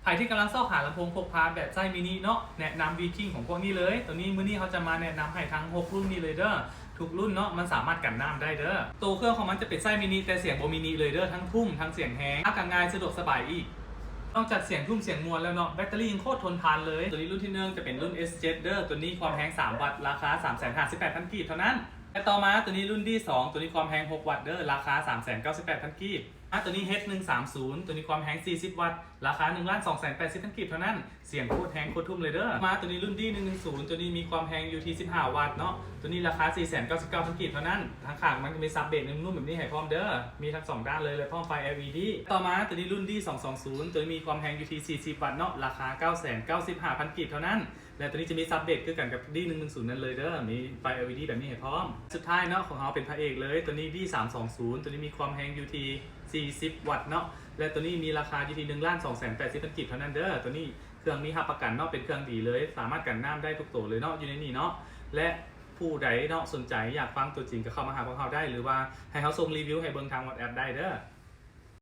ใครที่กำลังเสาะหาลำโพงพกพาแบบไส้มินิเนาะแนะนำวีคิงของพวกนี้เลยตัวนี้มื้อนี้เขาจะมาแนะนำให้ทั้ง6รุ่นนี้เลยเด้อทุกรุ่นเนาะมันสามารถกันน้ำได้เด้อตัวเครื่องของมันจะเป็นไส้มินิแต่เสียงโบมินิเลยเด้อทั้งทุ่มทั้งเสียงแฮงอาการง่ายสะดวกสบายอีกนอกจากเสียงทุ่มเสียงมวลแล้วเนาะแบตเตอรี่ยังโคตรทนทานเลยตัวนี้รุ่นที่1จะเป็นรุ่น S7 เด้อตัวนี้ความแรง3 วัตต์ราคา 358,000 กีบเท่านั้นและต่อมาตัวนี้รุ่นที่2ตัวนี้ความแรง6 วัตต์เด้อราคา 398,000 กีบตัวนี้ H130 ตัวนี้ความแรง40 วัตต์ราคา 1,280,000 กีบเท่านั้นเสียงโคตรแรงโคตรทุ่มเลยเด้อมาตัวนี้รุ่นที่110ตัวนี้มีความแรงอยู่ที่15 วัตต์เนาะตัวนี้ราคา 499,000 กีบเท่านั้นทางข้างมันจะมีซับเบสนุ่มๆแบบนี้ให้พร้อมเด้อมีทั้ง2ด้านเลยพร้อมไฟ LED ต่อมาตัวนี้รุ่นที่220ตัวนี้มีความแรงอยู่ที่40 วัตต์เนาะราคา 995,000 กีบเท่านั้นและตัวนี้จะมีซับเบสคือกันกับ D110 นั่นเลยเด้อมีไฟ LED แบบนี้ให้พร้อมสุดท้ายเนาะของเราเป็นพระเอกเลยตัวนี้ D320 ตัวนี้มีความแรงอยู่ที่40 วัตต์เนาะและตัวนี้มีราคาอยู่ที่1,280,000 กีบเท่านั้นเด้อตัวนี้เครื่องนี้รับประกันเนาะเป็นเครื่องดีเลยสามารถกันน้ำได้ทุกตัวเลยเนาะอยู่ในนี้เนาะและผู้ใดเนาะสนใจอยากฟังตัวจริงก็เข้ามาหาพวกเราได้หรือว่าให้เขาส่งรีวิวให้เบิ่งทาง WhatsApp ได้เด้อ